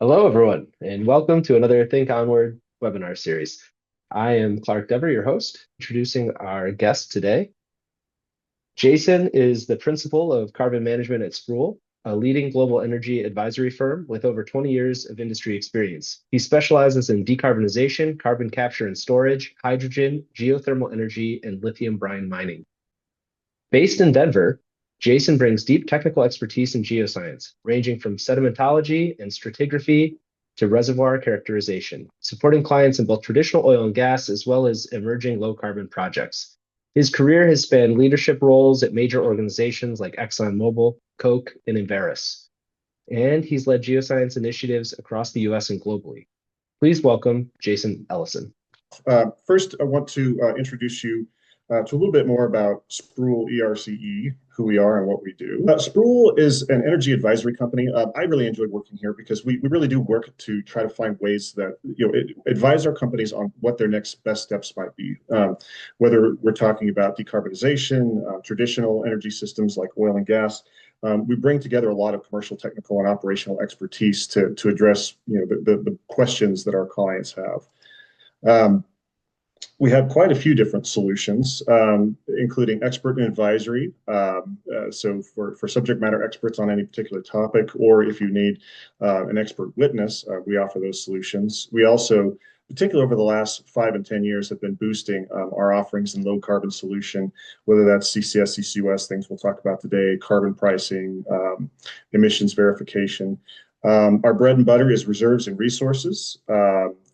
Hello, everyone, and welcome to another Think Onward webinar series. I am Clark Dever, your host, introducing our guest today. Jason is the principal of carbon management at Spruce, a leading global energy advisory firm with over 20 years of industry experience. He specializes in decarbonization, carbon capture and storage, hydrogen, geothermal energy, and lithium brine mining. Based in Denver, Jason brings deep technical expertise in geoscience, ranging from sedimentology and stratigraphy to reservoir characterization, supporting clients in both traditional oil and gas as well as emerging low carbon projects. His career has spanned leadership roles at major organizations like ExxonMobil, Koch, and Enverus, and he's led geoscience initiatives across the US and globally. Please welcome Jason Ellison. First, I want to introduce you to a little bit more about Spruce ERCE, who we are and what we do. Spruce is an energy advisory company. I really enjoyed working here because we really do work to try to find ways that, advise our companies on what their next best steps might be. Whether we're talking about decarbonization, traditional energy systems like oil and gas, we bring together a lot of commercial, technical, and operational expertise to address, the questions that our clients have. We have quite a few different solutions, including expert and advisory. So for subject matter experts on any particular topic, or if you need an expert witness, we offer those solutions. We also, particularly over the last 5 and 10 years, have been boosting our offerings in low carbon solution, whether that's CCS, CCUS, things we'll talk about today, carbon pricing, emissions verification. Our bread and butter is reserves and resources.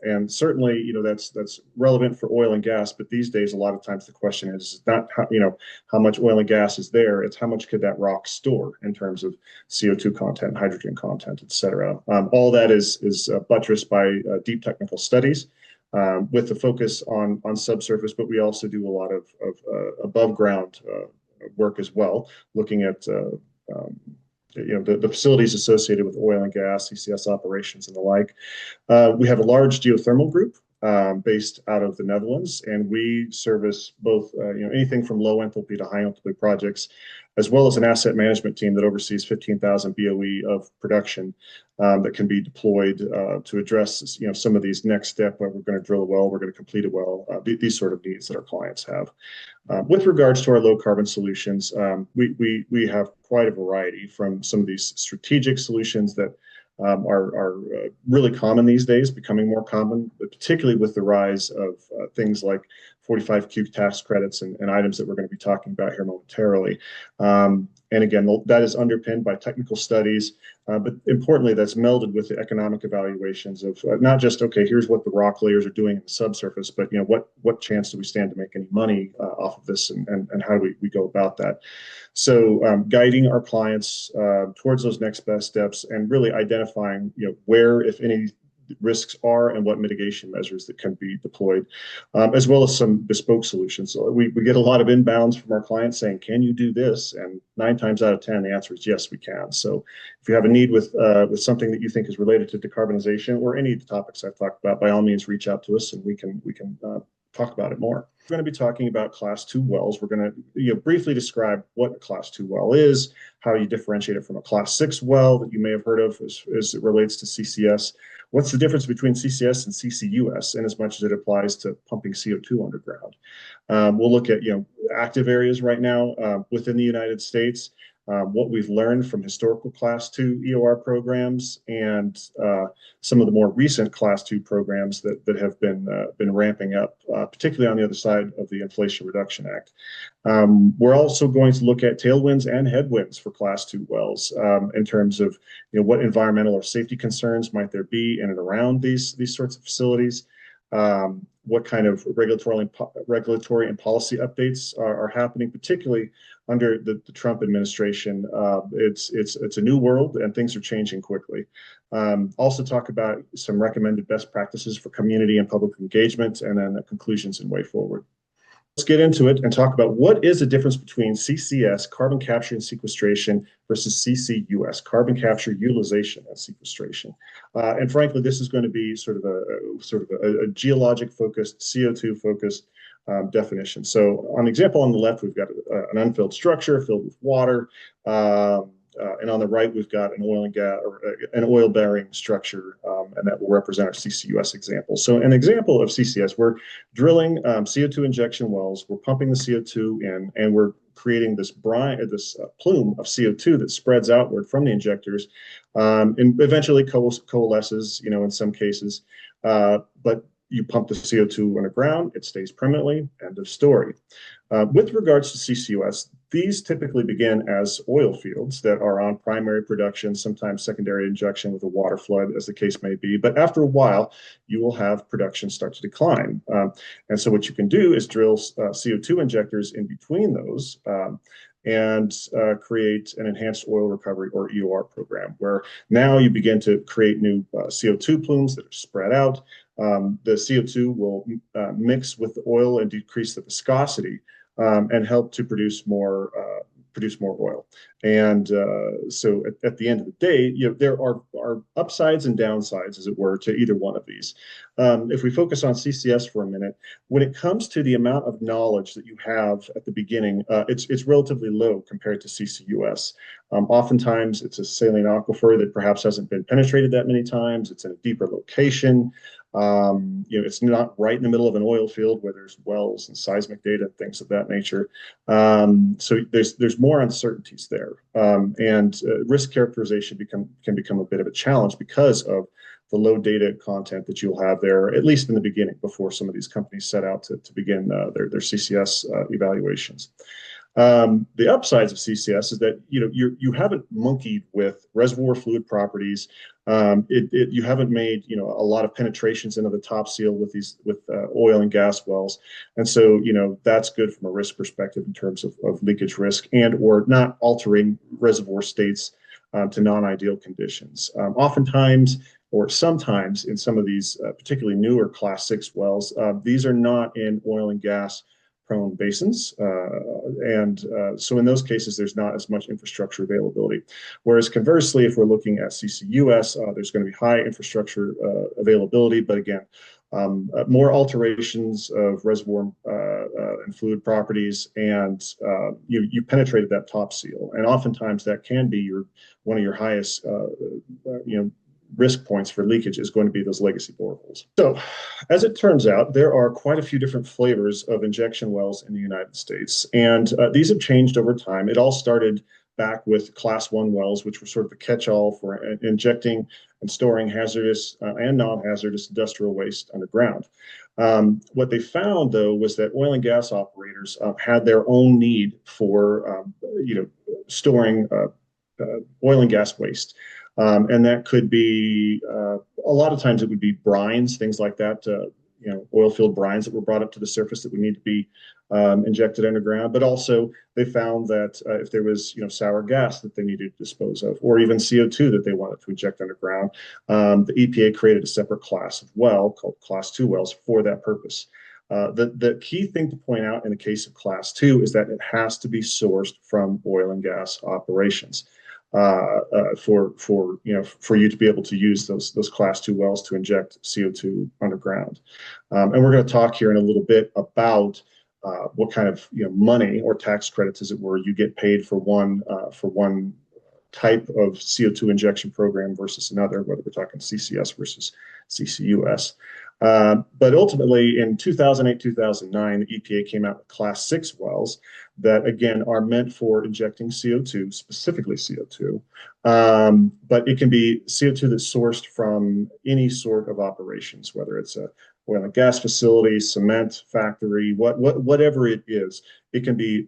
And certainly, that's relevant for oil and gas. But these days, a lot of times the question is not how much oil and gas is there. It's how much could that rock store in terms of CO2 content, hydrogen content, et cetera. All that is buttressed by deep technical studies with the focus on subsurface. But we also do a lot of above ground work as well, looking at the facilities associated with oil and gas, CCS operations, and the like. We have a large geothermal group based out of the Netherlands, and we service both anything from low enthalpy to high enthalpy projects, as well as an asset management team that oversees 15,000 BOE of production that can be deployed to address some of these next step where we're going to drill a well, we're going to complete a well, these sort of needs that our clients have. With regards to our low carbon solutions, we have quite a variety, from some of these strategic solutions that are really common these days, becoming more common, particularly with the rise of things like 45Q tax credits and items that we're going to be talking about here momentarily. And again, that is underpinned by technical studies, but importantly, that's melded with the economic evaluations of not just, okay, here's what the rock layers are doing in the subsurface, but what chance do we stand to make any money off of this, and how do we go about that? So guiding our clients towards those next best steps, and really identifying where, if any, risks are and what mitigation measures that can be deployed, as well as some bespoke solutions. So we get a lot of inbounds from our clients saying, can you do this? And 9 times out of 10, the answer is yes, we can. So if you have a need with something that you think is related to decarbonization or any of the topics I've talked about, by all means, reach out to us and we can talk about it more. We're going to be talking about Class 2 wells. We're going to briefly describe what a Class 2 well is, how you differentiate it from a Class 6 well that you may have heard of as it relates to CCS. What's the difference between CCS and CCUS, in as much as it applies to pumping CO2 underground? We'll look at active areas right now within the United States, what we've learned from historical Class 2 EOR programs, and some of the more recent Class 2 programs that have been ramping up, particularly on the other side of the Inflation Reduction Act. We're also going to look at tailwinds and headwinds for Class 2 wells in terms of what environmental or safety concerns might there be in and around these sorts of facilities. What kind of regulatory and policy updates are happening, particularly under the Trump administration. It's a new world and things are changing quickly. Also talk about some recommended best practices for community and public engagement, and then the conclusions and way forward. Let's get into it and talk about what is the difference between CCS, carbon capture and sequestration, versus CCUS, carbon capture, utilization, and sequestration. And frankly, this is going to be sort of a geologic-focused, CO2-focused definition. So on the example on the left, we've got an unfilled structure filled with water. and on the right we've got an oil and gas or an oil bearing structure, and that will represent our CCUS example. So an example of CCS, we're drilling CO2 injection wells, we're pumping the CO2 in, and we're creating this brine, this plume of CO2 that spreads outward from the injectors, and eventually coalesces, in some cases. But you pump the CO2 underground, it stays permanently, end of story. With regards to CCUS, these typically begin as oil fields that are on primary production, sometimes secondary injection with a water flood, as the case may be. But after a while, you will have production start to decline. And so what you can do is drill CO2 injectors in between those, and create an enhanced oil recovery or EOR program, where now you begin to create new CO2 plumes that are spread out. The CO2 will mix with the oil and decrease the viscosity, and help to produce more oil. And so at the end of the day, there are upsides and downsides, as it were, to either one of these. If we focus on CCS for a minute, when it comes to the amount of knowledge that you have at the beginning, it's relatively low compared to CCUS. Oftentimes, it's a saline aquifer that perhaps hasn't been penetrated that many times. It's in a deeper location. It's not right in the middle of an oil field where there's wells and seismic data and things of that nature. So there's more uncertainties there, and risk characterization can become a bit of a challenge because of the low data content that you'll have there, at least in the beginning, before some of these companies set out to begin their CCS evaluations. The upsides of CCS is that you haven't monkeyed with reservoir fluid properties. You haven't made a lot of penetrations into the top seal with oil and gas wells, and so that's good from a risk perspective in terms of leakage risk and or not altering reservoir states to non-ideal conditions. Oftentimes, or sometimes, in some of these particularly newer Class 6 wells, these are not in oil and gas prone basins. So in those cases, there's not as much infrastructure availability. Whereas conversely, if we're looking at CCUS, there's going to be high infrastructure availability, but again, more alterations of reservoir and fluid properties, and you penetrated that top seal. And oftentimes that can be one of your highest risk points for leakage is going to be those legacy boreholes. So, as it turns out, there are quite a few different flavors of injection wells in the United States, and these have changed over time. It all started back with Class 1 wells, which were sort of the catch-all for injecting and storing hazardous and non-hazardous industrial waste underground. What they found, though, was that oil and gas operators had their own need for storing oil and gas waste. And that could be, a lot of times it would be brines, things like that, oil field brines that were brought up to the surface that would need to be injected underground. But also they found that if there was, sour gas that they needed to dispose of, or even CO2 that they wanted to inject underground, the EPA created a separate class of well called Class 2 wells for that purpose. The key thing to point out in the case of Class 2 is that it has to be sourced from oil and gas operations. For you to be able to use those Class 2 wells to inject CO2 underground. And we're going to talk here in a little bit about what kind of money or tax credits, as it were, you get paid for one type of CO2 injection program versus another, whether we're talking CCS versus CCUS. But ultimately, in 2008, 2009, the EPA came out with Class 6 wells that, again, are meant for injecting CO2, specifically CO2. But it can be CO2 that's sourced from any sort of operations, whether it's a oil and gas facility, cement factory, whatever it is. It can be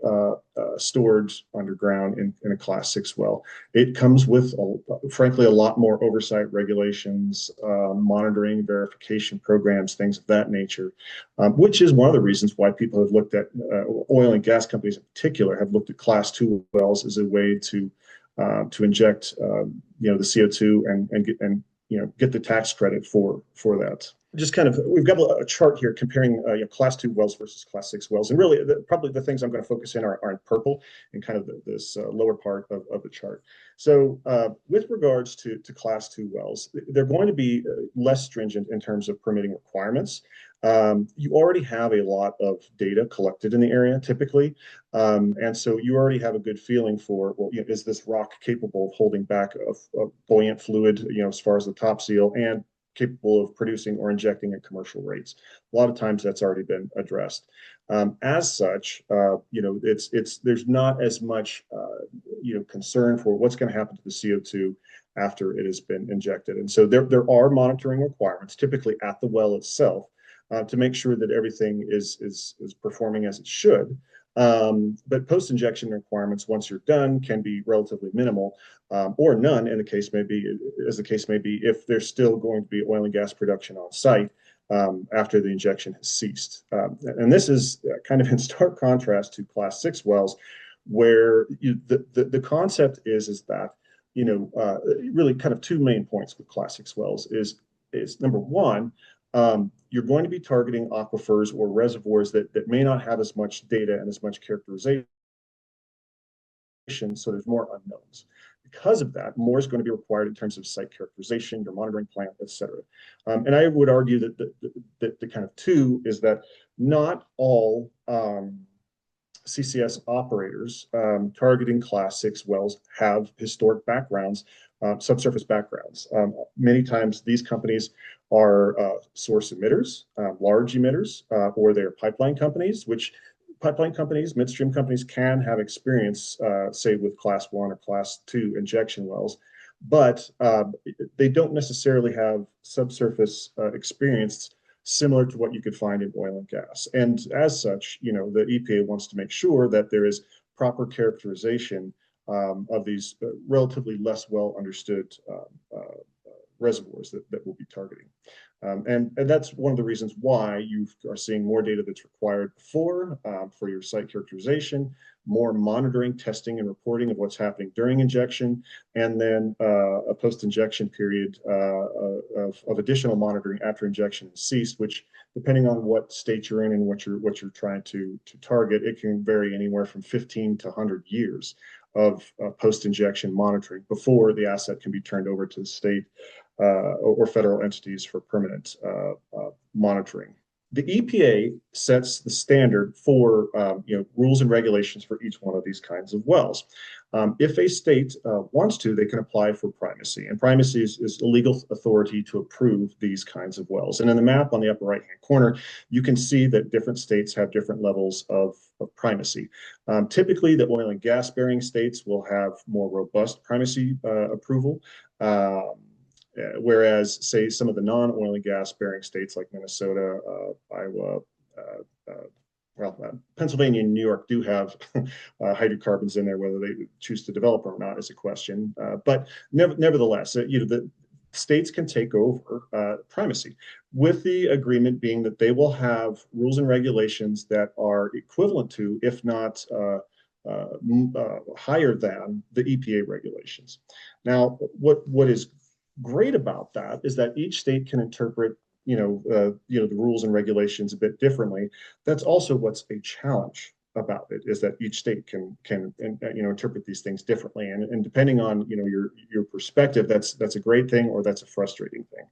stored underground in a Class 6 well. It comes with, frankly, a lot more oversight regulations, monitoring, verification programs, things of that nature, which is one of the reasons why people have looked at, oil and gas companies in particular, have looked at Class 2 wells as a way to inject, the CO2 and get the tax credit for that. just kind of, we've got a chart here comparing class 2 wells versus class 6 wells. And really, probably the things I'm going to focus in are in purple in kind of this lower part of the chart. So with regards to class 2 wells, they're going to be less stringent in terms of permitting requirements. You already have a lot of data collected in the area typically. And so you already have a good feeling for, well, is this rock capable of holding back a buoyant fluid, as far as the top seal, and capable of producing or injecting at commercial rates. A lot of times that's already been addressed. As such, there's not as much concern for what's going to happen to the CO2 after it has been injected. And so there are monitoring requirements, typically at the well itself, to make sure that everything is performing as it should. But post-injection requirements, once you're done, can be relatively minimal, or none, as the case may be, if there's still going to be oil and gas production on site after the injection has ceased. And this is kind of in stark contrast to class 6 wells, where the concept is that really kind of two main points with class 6 wells is number one, you're going to be targeting aquifers or reservoirs that may not have as much data and as much characterization, so there's more unknowns. Because of that, more is going to be required in terms of site characterization, your monitoring plan, et cetera. And I would argue that the kind of two is that not all CCS operators targeting class 6 wells have historic backgrounds, subsurface backgrounds. Many times these companies are source emitters, large emitters, or they're pipeline companies, which pipeline companies, midstream companies can have experience, say, with class 1 or class 2 injection wells, but they don't necessarily have subsurface experience similar to what you could find in oil and gas. And as such, the EPA wants to make sure that there is proper characterization of these relatively less well understood reservoirs that we'll be targeting. And that's one of the reasons why you are seeing more data that's required for your site characterization, more monitoring, testing, and reporting of what's happening during injection, and then a post-injection period of additional monitoring after injection has ceased, which, depending on what state you're in and what you're trying to target, it can vary anywhere from 15 to 100 years of post-injection monitoring before the asset can be turned over to the state or federal entities for permanent monitoring. The EPA sets the standard for rules and regulations for each one of these kinds of wells. If a state wants to, they can apply for primacy, and primacy is a legal authority to approve these kinds of wells. And in the map on the upper right-hand corner, you can see that different states have different levels of primacy. Typically, the oil and gas bearing states will have more robust primacy approval. Whereas, say, some of the non-oil and gas bearing states like Minnesota, Iowa, Pennsylvania and New York do have hydrocarbons in there. Whether they choose to develop or not is a question. But nevertheless, the states can take over primacy, with the agreement being that they will have rules and regulations that are equivalent to, if not higher than, the EPA regulations. Now, what is great about that is that each state can interpret the rules and regulations a bit differently. That's also what's a challenge about it, is that each state can interpret these things differently, and depending on your perspective, that's a great thing or that's a frustrating thing.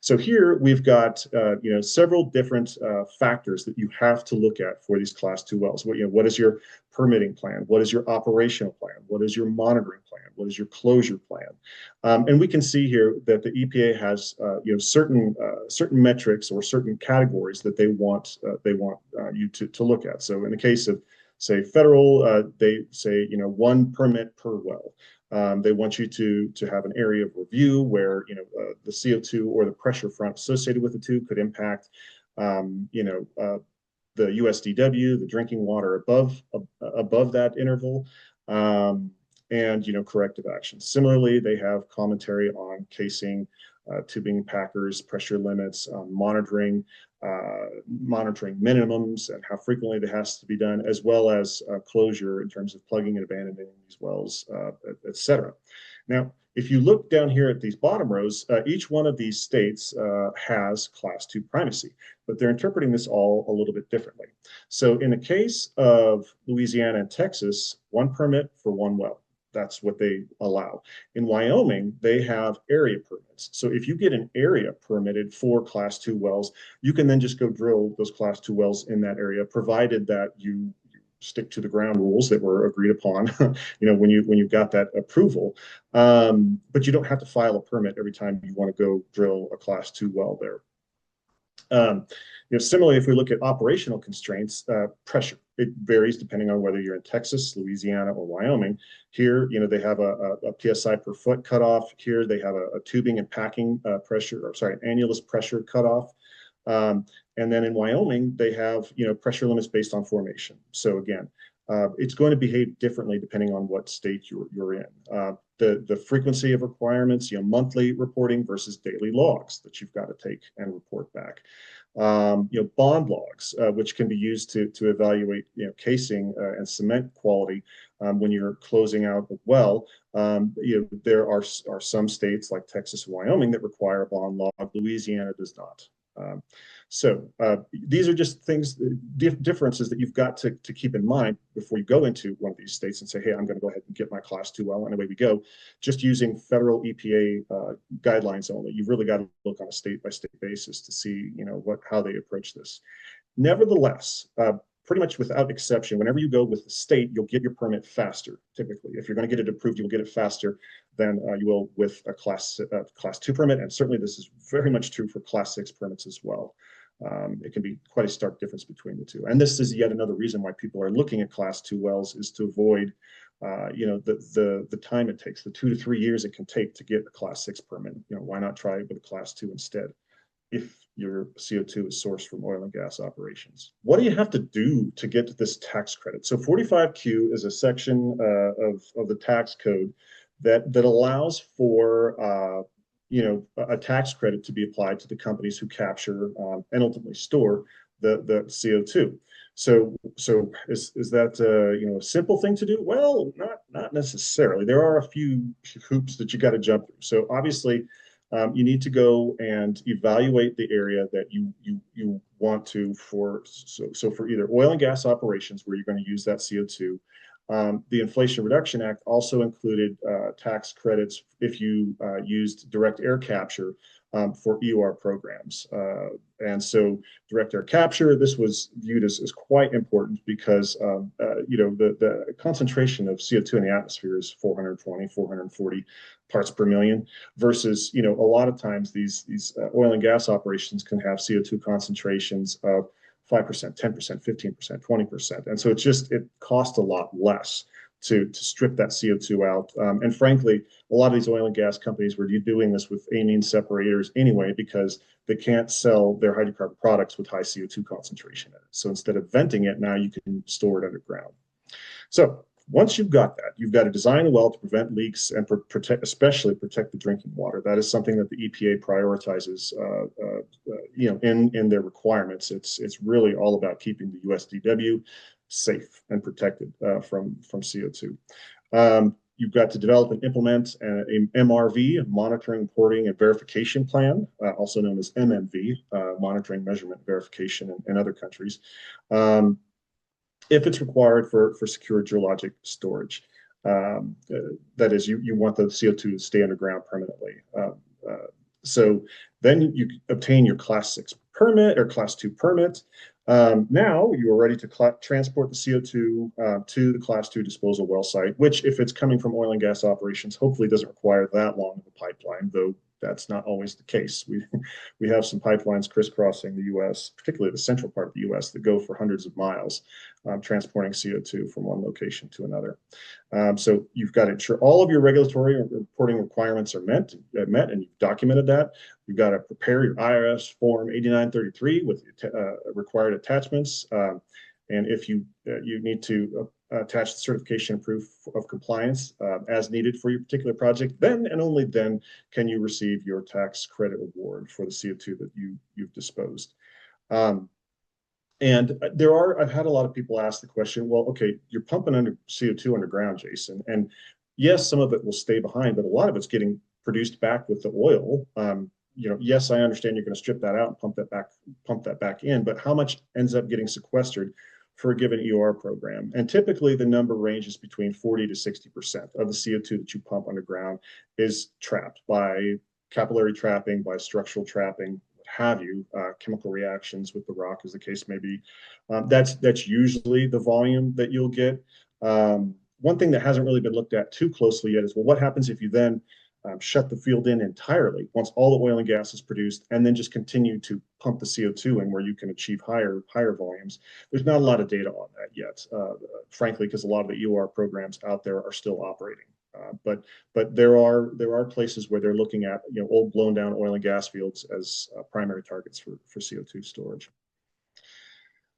So here we've got several different factors that you have to look at for these class 2 wells. What is your permitting plan? What is your operational plan? What is your monitoring plan? What is your closure plan? And we can see here that the EPA has certain metrics or certain categories that they want you to look at. So in the case of, say, federal, they say 1 permit per well. They want you to have an area of review where the CO2 or the pressure front associated with the tube could impact the USDW, the drinking water above that interval, and corrective actions. Similarly, they have commentary on casing, tubing packers, pressure limits, monitoring minimums and how frequently it has to be done, as well as closure in terms of plugging and abandoning these wells, et cetera. Now, If you look down here at these bottom rows, each one of these states has class 2 primacy, but they're interpreting this all a little bit differently. So in the case of Louisiana and Texas, 1 permit for 1 well. That's what they allow. In Wyoming, they have area permits. So if you get an area permitted for class 2 wells, you can then just go drill those class 2 wells in that area, provided that you stick to the ground rules that were agreed upon, when you got that approval. But you don't have to file a permit every time you want to go drill a class 2 well there. Similarly, if we look at operational constraints, pressure, it varies depending on whether you're in Texas, Louisiana, or Wyoming. Here, they have a PSI per foot cutoff. Here, they have a tubing and packing pressure, or sorry, annulus pressure cutoff. And then in Wyoming, they have, pressure limits based on formation. So again, it's going to behave differently depending on what state you're in. The frequency of requirements, monthly reporting versus daily logs that you've got to take and report back. Bond logs, which can be used to evaluate, casing and cement quality when you're closing out a well. There are some states like Texas and Wyoming that require a bond log. Louisiana does not. So these are just things, differences that you've got to keep in mind before you go into one of these states and say, hey, I'm going to go ahead and get my class 2 well, and away we go. Just using federal EPA guidelines only. You've really got to look on a state-by-state basis to see, how they approach this. Nevertheless, pretty much without exception, whenever you go with the state, you'll get your permit faster. Typically, if you're going to get it approved, you'll get it faster than you will with a class 2 permit. And certainly this is very much true for class 6 permits as well. It can be quite a stark difference between the two. And this is yet another reason why people are looking at class 2 wells, is to avoid the time it takes, the 2 to 3 years it can take to get a class 6 permit. Why not try it with a class 2 instead, if your CO2 is sourced from oil and gas operations? What do you have to do to get this tax credit? So 45Q is a section of the tax code that allows for a tax credit to be applied to the companies who capture and ultimately store the CO2. So is that a simple thing to do? Well, not necessarily. There are a few hoops that you got to jump through. So obviously, you need to go and evaluate the area that you want to for either oil and gas operations where you're going to use that CO2. The Inflation Reduction Act also included tax credits if you used direct air capture for EOR programs. And so direct air capture, this was viewed as quite important because, the concentration of CO2 in the atmosphere is 420, 440 parts per million versus, a lot of times these oil and gas operations can have CO2 concentrations of 5%, 10%, 15%, 20%. And so it costs a lot less to strip that CO2 out. And frankly, a lot of these oil and gas companies were doing this with amine separators anyway, because they can't sell their hydrocarbon products with high CO2 concentration in it. So instead of venting it, now you can store it underground. So once you've got that, you've got to design a well to prevent leaks and especially protect the drinking water. That is something that the EPA prioritizes, in their requirements. It's really all about keeping the USDW safe and protected from CO2. You've got to develop and implement an MRV, monitoring, reporting, and verification plan, also known as MMV, monitoring, measurement, verification in other countries. If it's required for secure geologic storage. That is, you want the CO2 to stay underground permanently. So then you obtain your class 6 permit or class 2 permit. Now you are ready to transport the CO2 to the class 2 disposal well site, which, if it's coming from oil and gas operations, hopefully doesn't require that long of a pipeline, though that's not always the case. We have some pipelines crisscrossing the U.S., particularly the central part of the U.S., that go for hundreds of miles, transporting CO2 from one location to another. So you've got to ensure all of your regulatory reporting requirements are met, and you've documented that. You've got to prepare your IRS Form 8933 with required attachments. And if you need to attach the certification and proof of compliance as needed for your particular project, then and only then can you receive your tax credit award for the CO2 that you've disposed. And I've had a lot of people ask the question, well, okay, you're pumping under CO2 underground, Jason, and yes, some of it will stay behind, but a lot of it's getting produced back with the oil. Yes, I understand you're going to strip that out and pump that back in, but how much ends up getting sequestered for a given EOR program? And typically the number ranges between 40 to 60% of the CO2 that you pump underground is trapped by capillary trapping, by structural trapping, what have you, chemical reactions with the rock, as the case may be. That's usually the volume that you'll get. One thing that hasn't really been looked at too closely yet is, well, what happens if you then shut the field in entirely once all the oil and gas is produced, and then just continue to pump the CO2 in where you can achieve higher volumes? There's not a lot of data on that yet, frankly, because a lot of the EOR programs out there are still operating. But there are places where they're looking at old blown down oil and gas fields as primary targets for CO2 storage.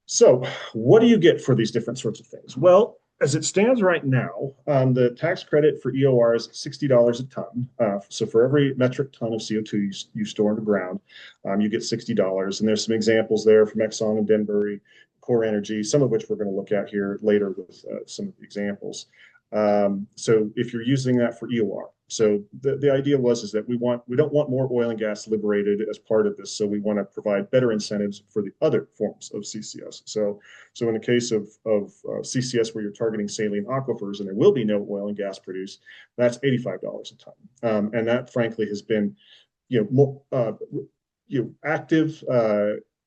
So what do you get for these different sorts of things? Well, as it stands right now, the tax credit for EOR is $60 a ton. So for every metric ton of CO2 you store underground, you get $60. And there's some examples there from Exxon and Denbury, Core Energy, some of which we're going to look at here later with some of the examples. So if you're using that for EOR, so the idea is that we don't want more oil and gas liberated as part of this. So we want to provide better incentives for the other forms of CCS. So in the case of CCS where you're targeting saline aquifers and there will be no oil and gas produced, that's $85 a ton. And that frankly has been more active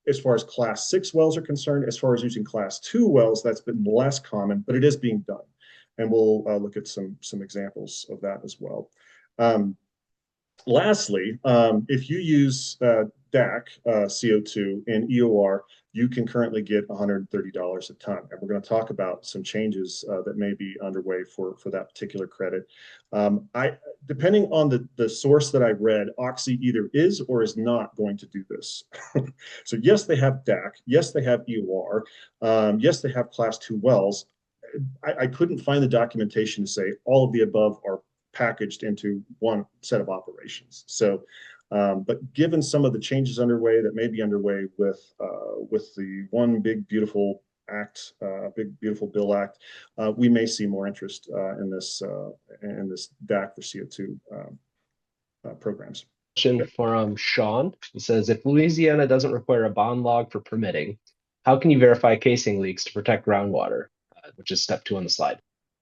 as far as class 6 wells are concerned. As far as using class 2 wells, that's been less common, but it is being done. And we'll look at some examples of that as well. Lastly, if you use DAC CO2 in EOR, you can currently get $130 a ton. And we're going to talk about some changes that may be underway for that particular credit. Depending on the source that I read, Oxy either is or is not going to do this. So yes, they have DAC. Yes, they have EOR. Yes, they have class 2 wells. I couldn't find the documentation to say all of the above are packaged into one set of operations. So, but given some of the changes underway that may be underway with the one big beautiful act, big beautiful bill act, we may see more interest in this DAC for CO2 programs. Question from Sean. He says, if Louisiana doesn't require a bond log for permitting, how can you verify casing leaks to protect groundwater? Which is step 2 on the slide.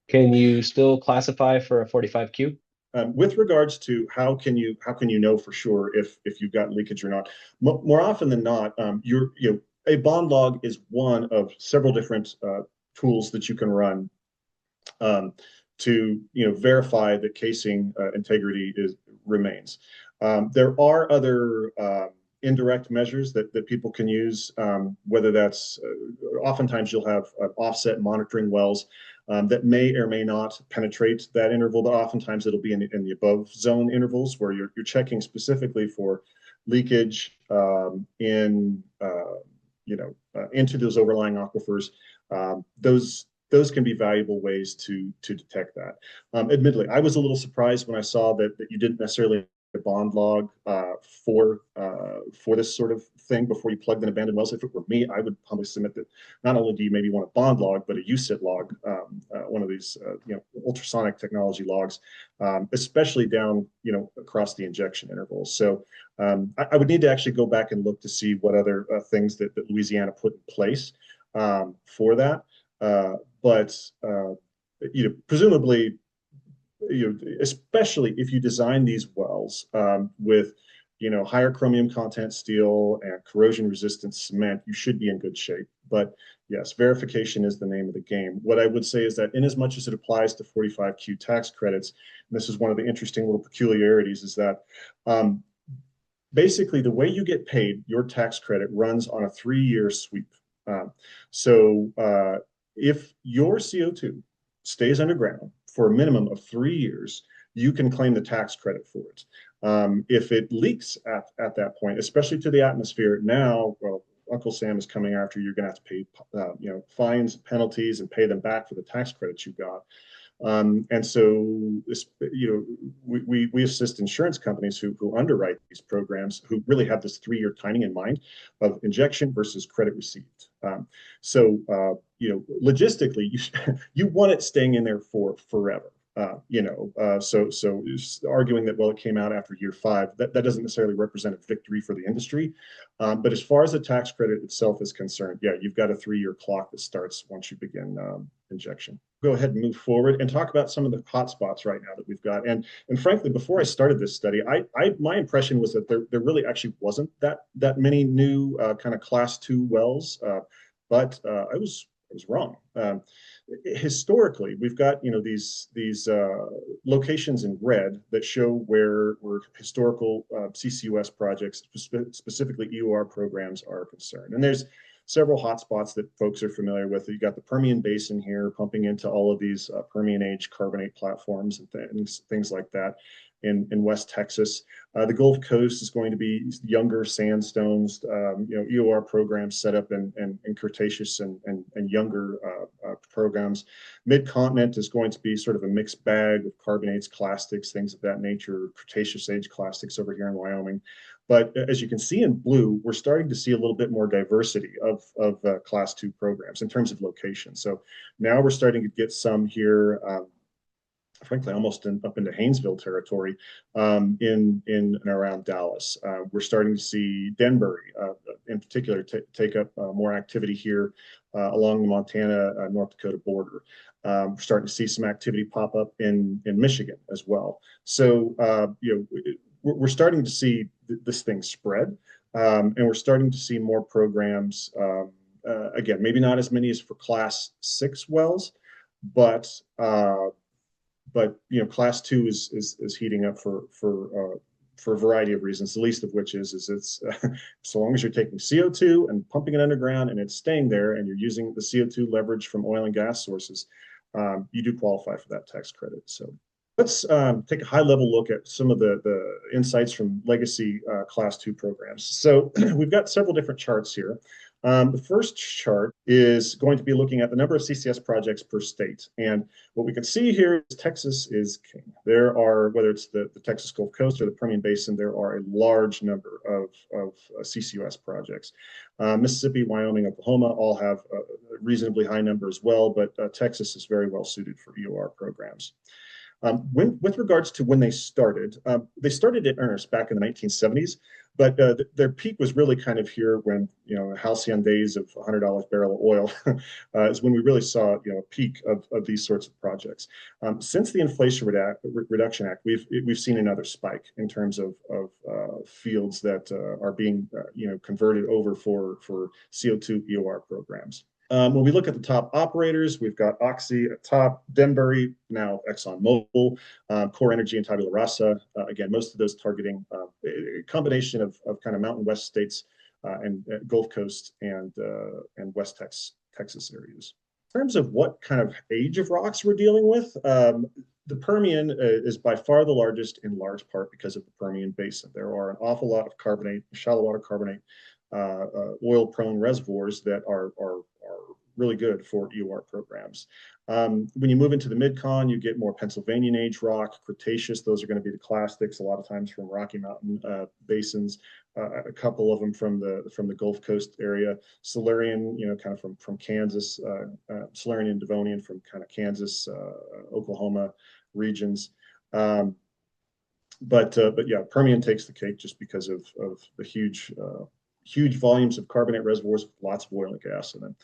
Can you still classify for a 45Q? With regards to how can you know for sure if you've got leakage or not? More often than not, a bond log is one of several different tools that you can run to verify that casing integrity remains. There are other indirect measures that people can use, whether that's oftentimes you'll have offset monitoring wells that may or may not penetrate that interval, but oftentimes it'll be in the above zone intervals where you're checking specifically for leakage into those overlying aquifers. Those can be valuable ways to detect that. Admittedly, I was a little surprised when I saw that you didn't necessarily a bond log for this sort of thing before you plugged in abandoned wells. If it were me, I would humbly submit that not only do you maybe want a bond log, but a USIT log, one of these ultrasonic technology logs, especially down across the injection intervals. So I would need to actually go back and look to see what other things that Louisiana put in place for that. But presumably, especially if you design these wells with higher chromium content steel and corrosion resistant cement, you should be in good shape. But yes, verification is the name of the game. What I would say is that in as much as it applies to 45Q tax credits, and this is one of the interesting little peculiarities, is that basically the way you get paid your tax credit runs on a 3-year sweep. So if your CO2 stays underground for a minimum of 3 years, you can claim the tax credit for it. If it leaks at that point, especially to the atmosphere, now, well, Uncle Sam is coming after you. You're going to have to pay, fines, penalties, and pay them back for the tax credits you got. And so, we assist insurance companies who underwrite these programs, who really have this 3-year timing in mind of injection versus credit received. So, logistically, you want it staying in there for forever. So arguing that, well, it came out after year 5, that doesn't necessarily represent a victory for the industry. But as far as the tax credit itself is concerned, yeah, you've got a 3-year clock that starts once you begin injection. Go ahead and move forward and talk about some of the hotspots right now that we've got. And frankly, before I started this study, my impression was that there really actually wasn't that many new kind of class 2 wells, but I was wrong. Historically, we've got these locations in red that show where historical CCUS projects, specifically EOR programs, are concerned. And there's several hotspots that folks are familiar with. You got the Permian Basin here, pumping into all of these Permian age carbonate platforms and things like that. In West Texas, the Gulf Coast is going to be younger sandstones, EOR programs set up in Cretaceous and younger programs. Mid-continent is going to be sort of a mixed bag of carbonates, clastics, things of that nature, Cretaceous age clastics over here in Wyoming. But as you can see in blue, we're starting to see a little bit more diversity of class 2 programs in terms of location. So now we're starting to get some here, frankly, almost up into Haynesville territory, in and around Dallas. We're starting to see Denbury, in particular, take up more activity here along the Montana North Dakota border. We're starting to see some activity pop up in Michigan as well. So we're starting to see this thing spread, and we're starting to see more programs. Again, maybe not as many as for class 6 wells, but class 2 is heating up for a variety of reasons. The least of which is it's so long as you're taking CO2 and pumping it underground and it's staying there, and you're using the CO2 leverage from oil and gas sources, you do qualify for that tax credit. So let's take a high-level look at some of the insights from legacy class 2 programs. So we've got several different charts here. The first chart is going to be looking at the number of CCS projects per state. And what we can see here is Texas is king. There are, whether it's the Texas Gulf Coast or the Permian Basin, there are a large number of CCUS projects. Mississippi, Wyoming, Oklahoma all have a reasonably high number as well, but Texas is very well suited for EOR programs. With regards to when they started in earnest back in the 1970s, but their peak was really kind of here when, halcyon days of $100 barrel of oil is when we really saw, a peak of these sorts of projects. Since the Inflation Reduction Act, we've seen another spike in terms of fields that are being, converted over for CO2 EOR programs. When we look at the top operators, we've got Oxy at top, Denbury, now ExxonMobil, Core Energy and Tabula Rasa. Again, most of those targeting a combination of kind of Mountain West states and Gulf Coast and West Texas areas. In terms of what kind of age of rocks we're dealing with, the Permian is by far the largest, in large part because of the Permian Basin. There are an awful lot of carbonate, shallow water carbonate, oil-prone reservoirs that are really good for EOR programs. When you move into the Mid-Con, you get more Pennsylvanian age rock, Cretaceous. Those are going to be the clastics, a lot of times from Rocky Mountain basins, a couple of them from the Gulf Coast area. Silurian, kind of from Kansas, Silurian and Devonian from kind of Kansas, Oklahoma regions. But yeah, Permian takes the cake just because of the huge volumes of carbonate reservoirs with lots of oil and gas in them.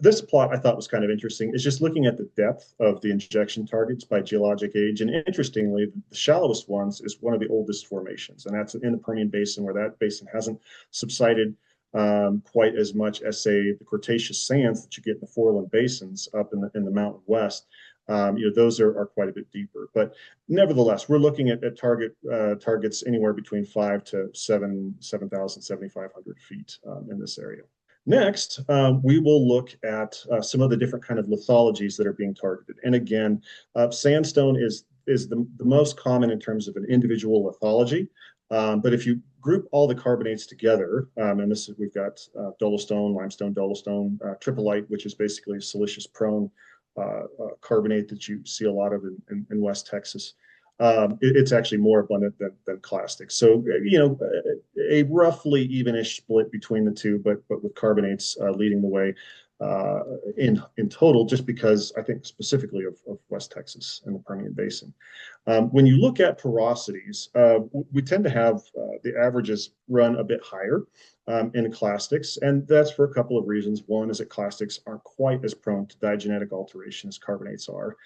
This plot I thought was kind of interesting. It's just looking at the depth of the injection targets by geologic age. And interestingly, the shallowest ones is one of the oldest formations, and that's in the Permian Basin, where that basin hasn't subsided quite as much as, say, the Cretaceous sands that you get in the foreland basins up in the Mountain West. Those are quite a bit deeper, but nevertheless, we're looking at targets anywhere between 5 to 7,500 feet in this area. Next, we will look at some of the different kind of lithologies that are being targeted. And again, sandstone is the most common in terms of an individual lithology. But if you group all the carbonates together, and we've got dolostone, limestone, dolostone, tripolite, which is basically silicious prone carbonate that you see a lot of in West Texas. It's actually more abundant than clastic. So, a roughly evenish split between the two, but with carbonates leading the way. in total, just because I think specifically of West Texas and the Permian Basin. When you look at porosities, we tend to have the averages run a bit higher in clastics, and that's for a couple of reasons. One is that clastics aren't quite as prone to diagenetic alteration as carbonates are.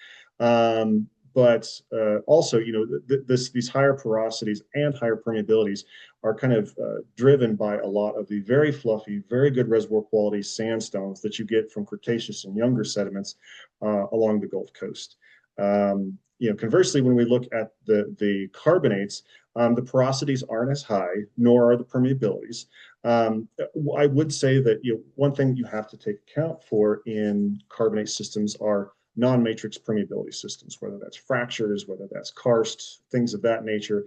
But also, these higher porosities and higher permeabilities are kind of driven by a lot of the very fluffy, very good reservoir quality sandstones that you get from Cretaceous and younger sediments along the Gulf Coast. Conversely, when we look at the carbonates, the porosities aren't as high, nor are the permeabilities. I would say that one thing you have to take account for in carbonate systems are non-matrix permeability systems, whether that's fractures, whether that's karst, things of that nature.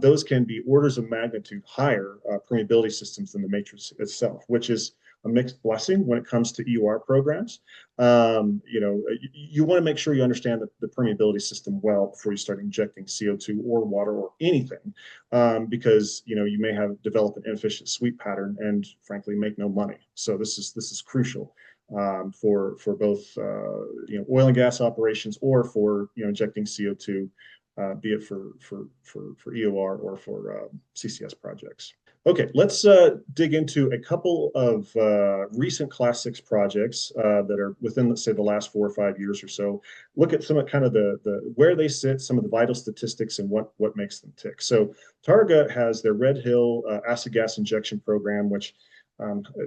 Those can be orders of magnitude higher permeability systems than the matrix itself, which is a mixed blessing when it comes to EOR programs. You want to make sure you understand the permeability system well before you start injecting CO2 or water or anything, because you may have developed an inefficient sweep pattern and frankly make no money. So this is crucial for both oil and gas operations or for injecting CO2, be it for EOR or for CCS projects. Okay, let's dig into a couple of recent Class 6 projects that are within, let's say, the last 4 or 5 years or so. Look at some of kind of the where they sit, some of the vital statistics, and what makes them tick. So Targa has their Red Hill acid gas injection program, which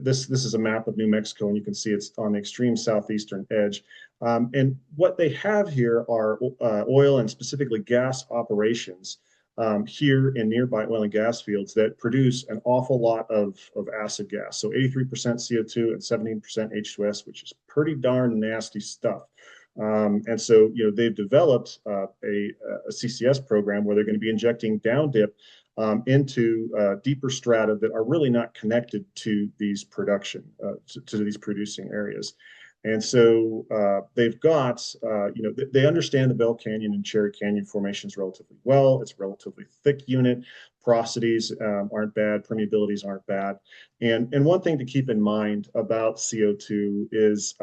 this is a map of New Mexico, and you can see it's on the extreme southeastern edge. And what they have here are oil and specifically gas operations here in nearby oil and gas fields that produce an awful lot of acid gas. So 83% CO2 and 17% H2S, which is pretty darn nasty stuff. And so, they've developed a CCS program where they're going to be injecting down dip into deeper strata that are really not connected to these to these producing areas. And so they've got, they understand the Bell Canyon and Cherry Canyon formations relatively well. It's a relatively thick unit. Porosities aren't bad. Permeabilities aren't bad. And one thing to keep in mind about CO2 is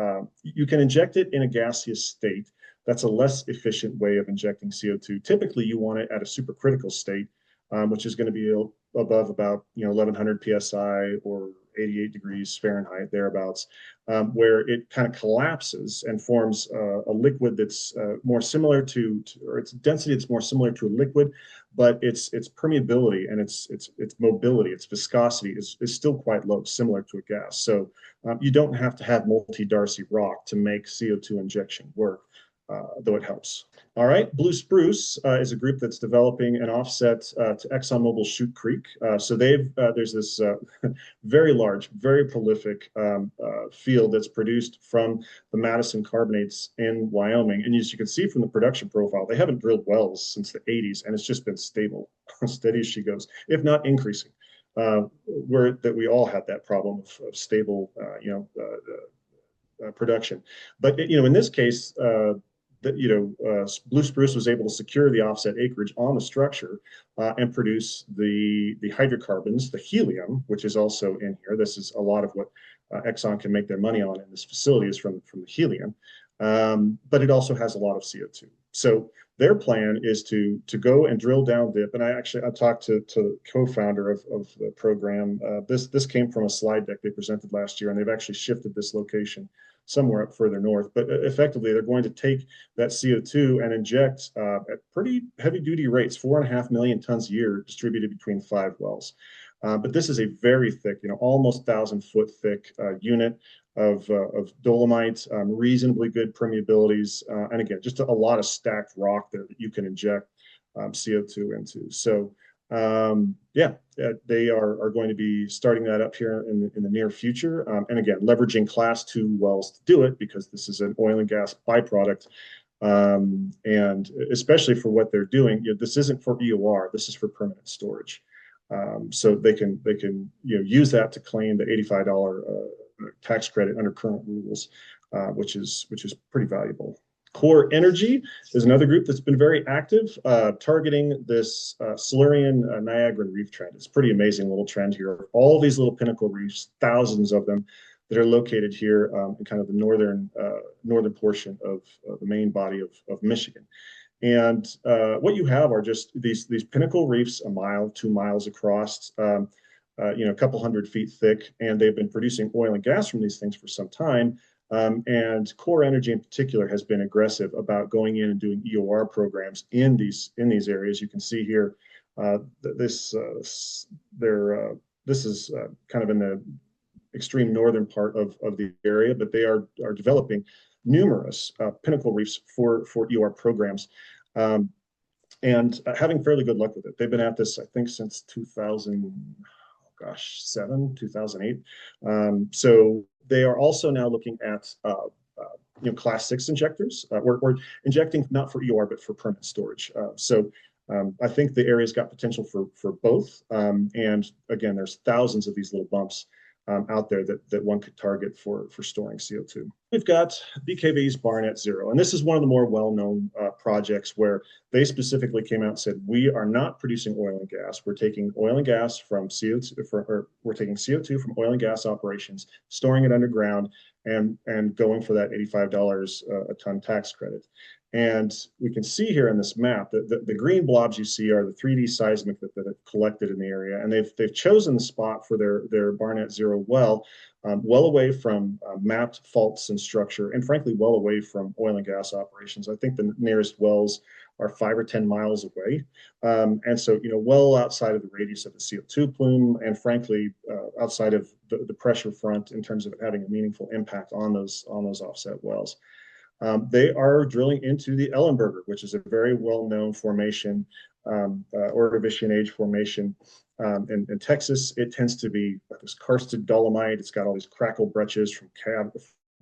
you can inject it in a gaseous state. That's a less efficient way of injecting CO2. Typically, you want it at a supercritical state, which is going to be above about 1100 psi or 88 degrees Fahrenheit, thereabouts, where it kind of collapses and forms a liquid that's more similar to, or its density that's more similar to a liquid, but its permeability and its mobility, its viscosity is still quite low, similar to a gas. So you don't have to have multi-Darcy rock to make CO2 injection work. Though it helps. All right, Blue Spruce is a group that's developing an offset to ExxonMobil's Chute Creek. So there's this very large, very prolific field that's produced from the Madison carbonates in Wyoming. And as you can see from the production profile, they haven't drilled wells since the 80s, and it's just been stable, steady as she goes, if not increasing. That we all had that problem of stable, production. But in this case, Blue Spruce was able to secure the offset acreage on the structure and produce the hydrocarbons, the helium, which is also in here. This is a lot of what Exxon can make their money on in this facility is from the helium, but it also has a lot of CO2. So their plan is to go and drill down dip. And I talked to the co-founder of the program. This came from a slide deck they presented last year, and they've actually shifted this location somewhere up further north. But effectively, they're going to take that CO2 and inject at pretty heavy duty rates, 4.5 million tons a year, distributed between 5 wells. But this is a very thick, almost 1,000-foot thick unit of dolomite, reasonably good permeabilities, and again, just a lot of stacked rock there that you can inject CO2 into. So they are going to be starting that up here in the near future, and again, leveraging Class 2 wells to do it, because this is an oil and gas byproduct, and especially for what they're doing, this isn't for EOR, this is for permanent storage. So they can use that to claim the $85 tax credit under current rules, which is pretty valuable. Core Energy is another group that's been very active, targeting this Silurian Niagaran reef trend. It's a pretty amazing little trend here. All these little pinnacle reefs, thousands of them, that are located here in kind of the northern portion of the main body of Michigan. And what you have are just these pinnacle reefs, a mile, 2 miles across, a couple 100 feet thick, and they've been producing oil and gas from these things for some time. And Core Energy in particular has been aggressive about going in and doing EOR programs in these areas. You can see here, this is kind of in the extreme northern part of the area, but they are developing numerous pinnacle reefs for EOR programs. And having fairly good luck with it. They've been at this, I think, since 2008. So they are also now looking at Class 6 injectors. We're injecting not for EOR, but for permanent storage. I think the area's got potential for both. And again, there's thousands of these little bumps out there that one could target for storing CO2. We've got BKV's Barnett Zero, and this is one of the more well-known projects where they specifically came out and said, we are not producing oil and gas. We're taking oil and gas from CO2, we're taking CO2 from oil and gas operations, storing it underground, and going for that $85 a ton tax credit. And we can see here in this map that the green blobs you see are the 3D seismic that have collected in the area. And they've chosen the spot for their Barnett Zero well, well away from mapped faults and structure, and frankly, well away from oil and gas operations. I think the nearest wells are 5 or 10 miles away. And so, well outside of the radius of the CO2 plume, and frankly, outside of the pressure front in terms of it having a meaningful impact on those offset wells. They are drilling into the Ellenberger, which is a very well-known formation, Ordovician age formation in Texas. It tends to be this karsted dolomite. It's got all these crackle breccias from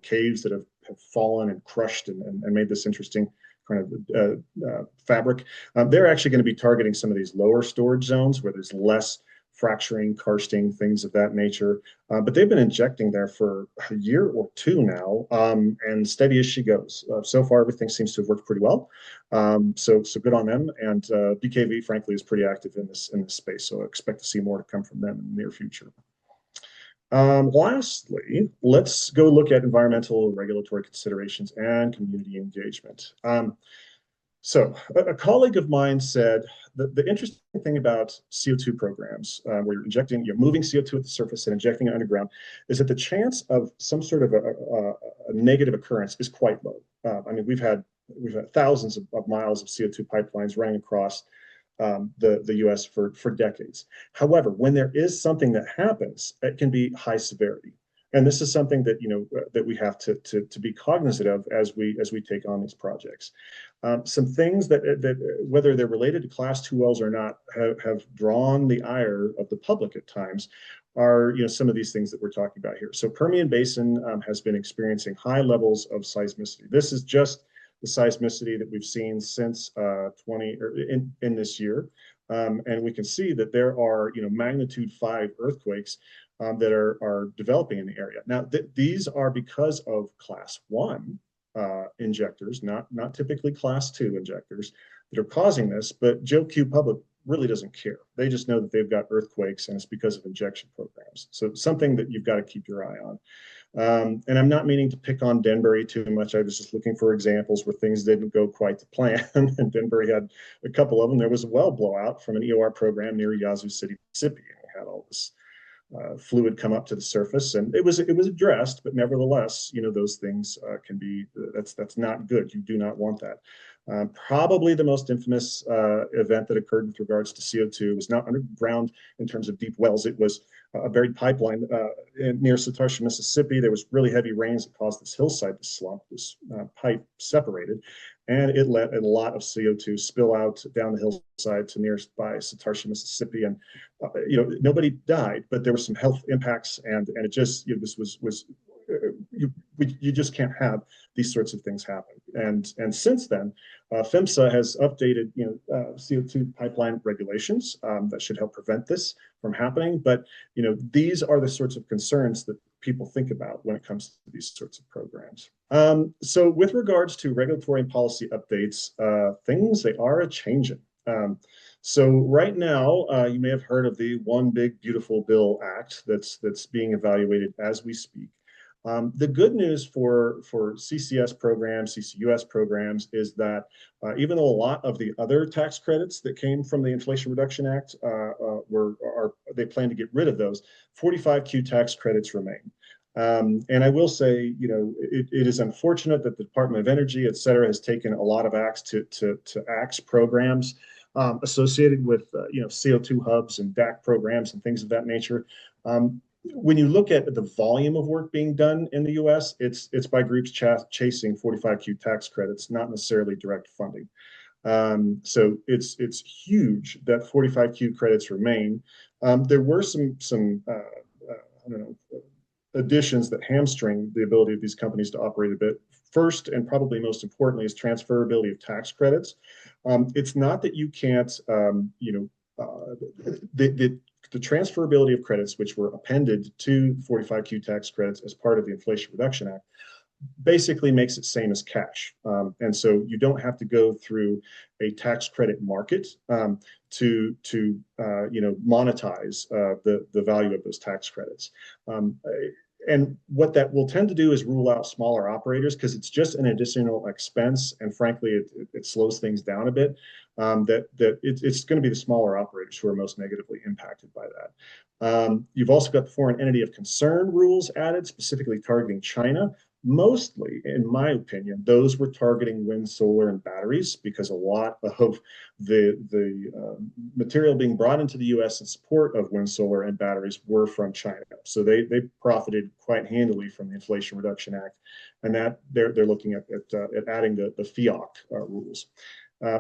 caves that have fallen and crushed and made this interesting kind of fabric. They're actually going to be targeting some of these lower storage zones where there's less fracturing, karsting, things of that nature. But they've been injecting there for a year or two now, and steady as she goes. So far, everything seems to have worked pretty well. So good on them. And BKV, frankly, is pretty active in this space. So I expect to see more to come from them in the near future. Lastly, let's go look at environmental regulatory considerations and community engagement. So a colleague of mine said that the interesting thing about CO2 programs, where you're moving CO2 at the surface and injecting it underground, is that the chance of some sort of a negative occurrence is quite low. I mean, we've had thousands of miles of CO2 pipelines running across the U.S. for decades. However, when there is something that happens, it can be high severity. And this is something that that we have to be cognizant of as we take on these projects. Some things that whether they're related to Class 2 wells or not have drawn the ire of the public at times are some of these things that we're talking about here. So Permian Basin has been experiencing high levels of seismicity. This is just the seismicity that we've seen since in this year. And we can see that there are magnitude 5 earthquakes that are developing in the area. Now, these are because of Class 1 injectors, not typically Class 2 injectors that are causing this, but Joe Q public really doesn't care. They just know that they've got earthquakes and it's because of injection programs. So something that you've got to keep your eye on. And I'm not meaning to pick on Denbury too much. I was just looking for examples where things didn't go quite to plan. And Denbury had a couple of them. There was a well blowout from an EOR program near Yazoo City, Mississippi. And we had all this fluid come up to the surface, and it was addressed, but nevertheless, those things can be that's not good. You do not want that. Probably the most infamous event that occurred with regards to CO2 was not underground in terms of deep wells. It was a buried pipeline near Satarsha, Mississippi. There was really heavy rains that caused this hillside to slump. This pipe separated, and it let a lot of CO2 spill out down the hillside to nearby Satarsha, Mississippi. And nobody died, but there were some health impacts, and it just this was you just can't have these sorts of things happen. And since then, PHMSA has updated CO2 pipeline regulations that should help prevent this from happening. But these are the sorts of concerns that people think about when it comes to these sorts of programs. So with regards to regulatory and policy updates, things they are a-changing. So right now, you may have heard of the One Big Beautiful Bill Act that's being evaluated as we speak. The good news for CCS programs, CCUS programs, is that even though a lot of the other tax credits that came from the Inflation Reduction Act they plan to get rid of those, 45Q tax credits remain. And I will say, it is unfortunate that the Department of Energy, et cetera, has taken a lot of acts to axe programs associated with, CO2 hubs and DAC programs and things of that nature. When you look at the volume of work being done in the U.S., it's by groups chasing 45Q tax credits, not necessarily direct funding. So it's huge that 45Q credits remain. There were some I don't know, additions that hamstring the ability of these companies to operate a bit. First, and probably most importantly, is transferability of tax credits. It's not that you can't, the transferability of credits, which were appended to 45Q tax credits as part of the Inflation Reduction Act, basically makes it same as cash. And so you don't have to go through a tax credit market to monetize the value of those tax credits. And what that will tend to do is rule out smaller operators because it's just an additional expense, and frankly, it slows things down a bit. It's going to be the smaller operators who are most negatively impacted by that. You've also got the foreign entity of concern rules added, specifically targeting China. Mostly, in my opinion, those were targeting wind, solar, and batteries because a lot of the material being brought into the U.S. in support of wind, solar, and batteries were from China. So they profited quite handily from the Inflation Reduction Act, and that they're looking at adding the FEOC rules.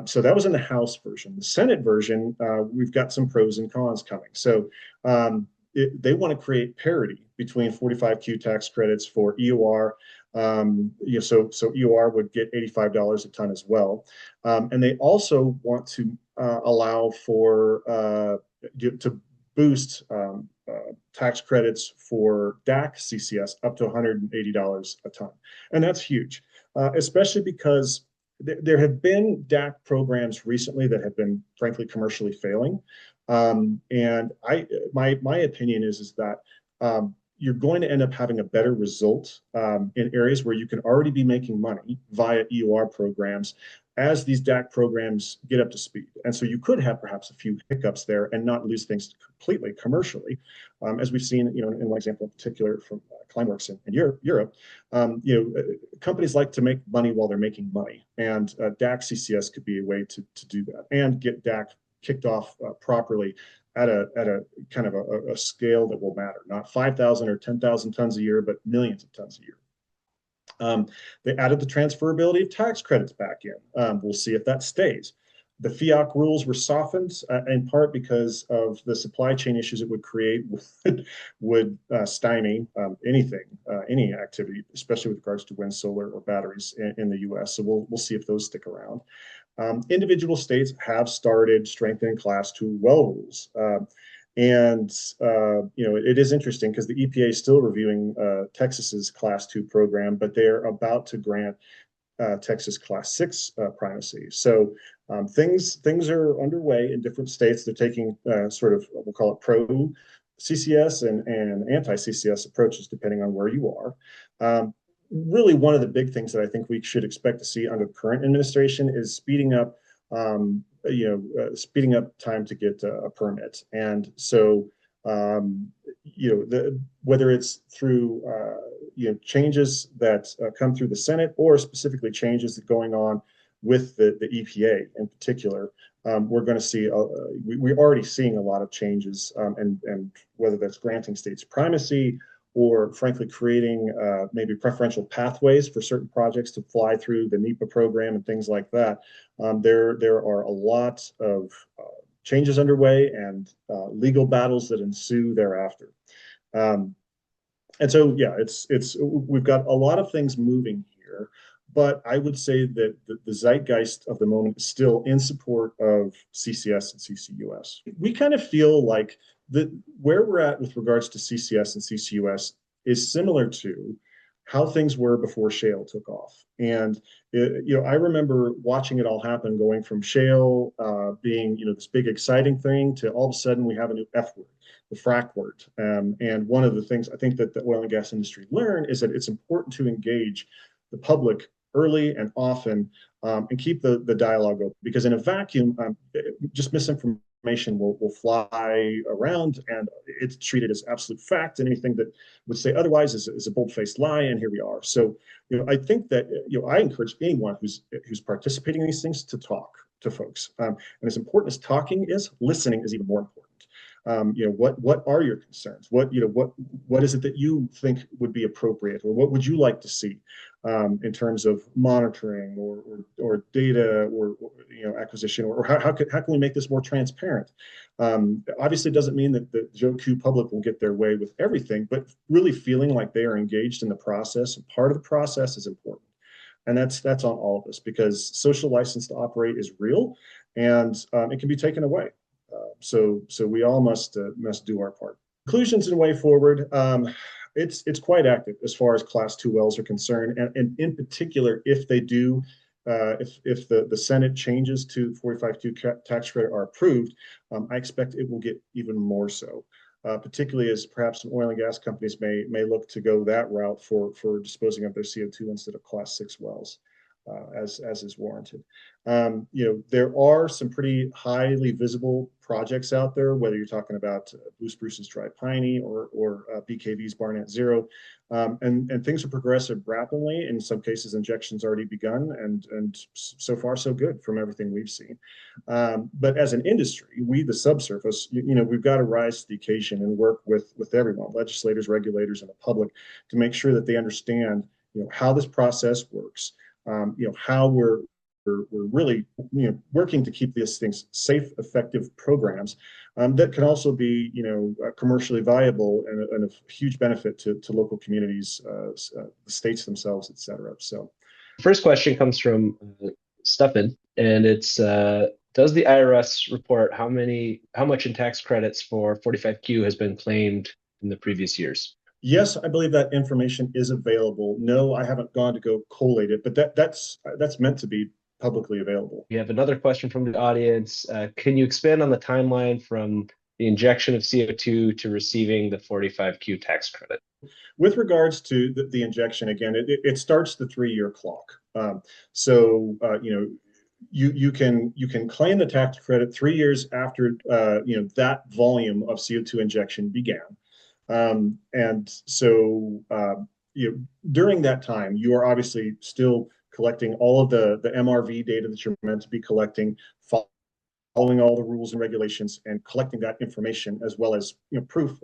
So that was in the House version. The Senate version, we've got some pros and cons coming. So they want to create parity between 45Q tax credits for EOR. So EOR would get $85 a ton as well. And they also want to allow for to boost tax credits for DAC CCS up to $180 a ton. And that's huge, especially because there have been DAC programs recently that have been, frankly, commercially failing. And my opinion is that you're going to end up having a better result in areas where you can already be making money via EOR programs as these DAC programs get up to speed. And so you could have perhaps a few hiccups there and not lose things completely commercially, as we've seen, in one example in particular from Climeworks in Europe. Companies like to make money while they're making money, and DAC CCS could be a way to do that and get DAC kicked off properly at a kind of a scale that will matter, not 5,000 or 10,000 tons a year, but millions of tons a year. They added the transferability of tax credits back in. We'll see if that stays. The FEOC rules were softened in part because of the supply chain issues it would create would stymie any activity, especially with regards to wind, solar, or batteries in the U.S. So we'll see if those stick around. Individual states have started strengthening Class 2 well rules. It is interesting because the EPA is still reviewing Texas's Class 2 program, but they're about to grant Texas Class 6 primacy. So things are underway in different states. They're taking sort of, we'll call it pro CCS and anti-CCS approaches depending on where you are. Really, one of the big things that I think we should expect to see under the current administration is speeding up time to get a permit. And so, whether it's through, changes that come through the Senate or specifically changes that going on with the EPA in particular, we're going to see, we're already seeing a lot of changes, and whether that's granting states primacy or frankly creating maybe preferential pathways for certain projects to fly through the NEPA program and things like that. There are a lot of changes underway and legal battles that ensue thereafter. And so, yeah, we've got a lot of things moving here, but I would say that the zeitgeist of the moment is still in support of CCS and CCUS. We kind of feel like where we're at with regards to CCS and CCUS is similar to how things were before shale took off. And I remember watching it all happen, going from shale being this big exciting thing to all of a sudden we have a new F word. the frack word. And one of the things I think that the oil and gas industry learned is that it's important to engage the public early and often, and keep the dialogue open, because in a vacuum, just misinformation will fly around, and it's treated as absolute fact, and anything that would say otherwise is a bold-faced lie, and here we are. So, I think that, I encourage anyone who's participating in these things to talk to folks. And as important as talking is, listening is even more important. What are your concerns? What is it that you think would be appropriate, or what would you like to see in terms of monitoring or data or acquisition, or how can we make this more transparent? Obviously, it doesn't mean that the Joe Q public will get their way with everything, but really feeling like they are engaged in the process and part of the process is important. And that's on all of us, because social license to operate is real, and it can be taken away. So we all must do our part. Conclusions and way forward. It's quite active as far as Class 2 wells are concerned, and in particular, if they do, if the Senate changes to 45Q tax credit are approved, I expect it will get even more so. Particularly as perhaps some oil and gas companies may look to go that route for disposing of their CO2 instead of Class 6 wells, as is warranted. There are some pretty highly visible projects out there, whether you're talking about Blue Spruce's Dry Piney or BKV's Barnett Zero, and things are progressive rapidly. In some cases, injection's already begun, and so far so good from everything we've seen. But as an industry, we, the subsurface, we've got to rise to the occasion and work with everyone, legislators, regulators, and the public, to make sure that they understand how this process works, how we're really working to keep these things safe, effective programs that can also be commercially viable and of huge benefit to local communities, the states themselves, et cetera. So, First question comes from Stefan, and it's does the IRS report how much in tax credits for 45Q has been claimed in the previous years? yes, I believe that information is available. No, I haven't gone to go collate it, but that's meant to be publicly available. We have another question from the audience. Can you expand on the timeline from the injection of CO2 to receiving the 45Q tax credit? With regards to the injection, again, it starts the 3-year clock. So you can claim the tax credit 3 years after that volume of CO2 injection began. And so during that time, you are obviously still collecting all of the MRV data that you're meant to be collecting, following all the rules and regulations, and collecting that information, as well as proof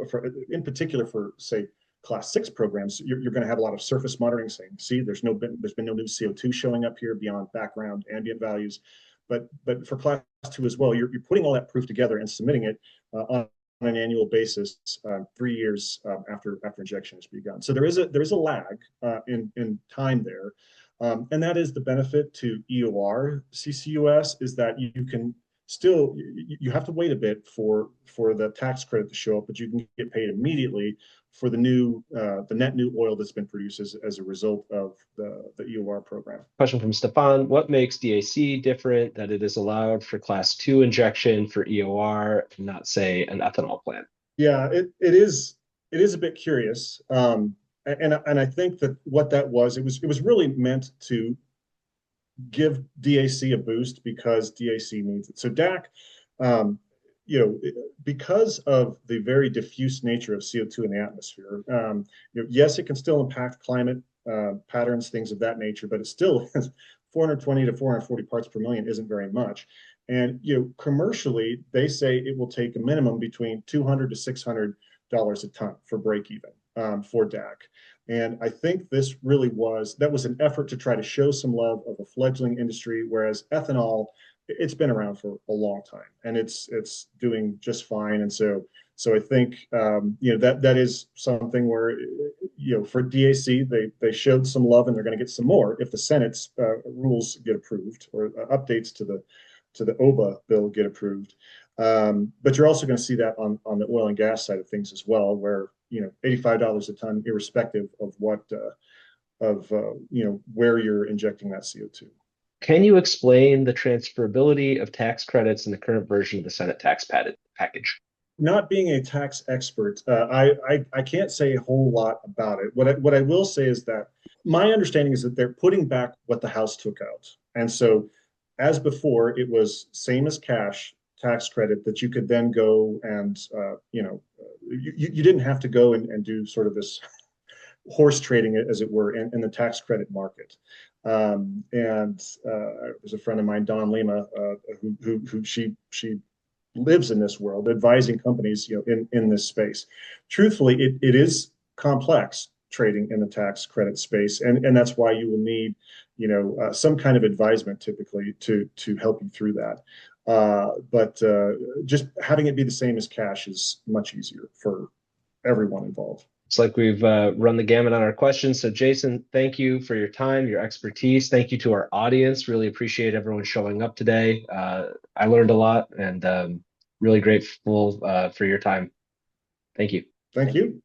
in particular for, say, Class 6 programs. You're going to have a lot of surface monitoring saying, see, there's been no new CO2 showing up here beyond background ambient values. But for Class 2 as well, you're putting all that proof together and submitting it on an annual basis, 3 years after injection has begun. So there is a lag in time there, and that is the benefit to EOR CCUS, is that you can still, you have to wait a bit for the tax credit to show up, but you can get paid immediately for the net new oil that's been produced as a result of the EOR program. Question from Stefan: what makes DAC different that it is allowed for Class 2 injection for EOR and not, say, an ethanol plant? Yeah, it is a bit curious, and I think that what that was, it was really meant to give DAC a boost because DAC needs it. So DAC, because of the very diffuse nature of CO2 in the atmosphere, yes, it can still impact climate patterns, things of that nature, but it still has 420 to 440 parts per million isn't very much. And commercially, they say it will take a minimum between $200 to $600 a ton for break even for DAC. And I think this really was an effort to try to show some love of a fledgling industry, whereas ethanol, it's been around for a long time and it's doing just fine. And so I think that is something where for DAC they showed some love, and they're going to get some more if the Senate's rules get approved, or updates to the OBA bill get approved. But you're also going to see that on the oil and gas side of things as well, where $85 a ton, irrespective of what where you're injecting that CO2. Can you explain the transferability of tax credits in the current version of the Senate tax package? not being a tax expert, I can't say a whole lot about it. What I will say is that my understanding is that they're putting back what the House took out, and so as before, it was same as cash tax credit that you could then go and you didn't have to go and do sort of this horse trading, as it were, in the tax credit market. And there's a friend of mine, Don Lima, who she lives in this world, advising companies, in this space. Truthfully, it is complex trading in the tax credit space, and that's why you will need, some kind of advisement typically to help you through that. But just having it be the same as cash is much easier for everyone involved. It's like we've run the gamut on our questions. So, Jason, thank you for your time, your expertise. Thank you to our audience. Really appreciate everyone showing up today. I learned a lot and really grateful for your time. Thank you. Thank you.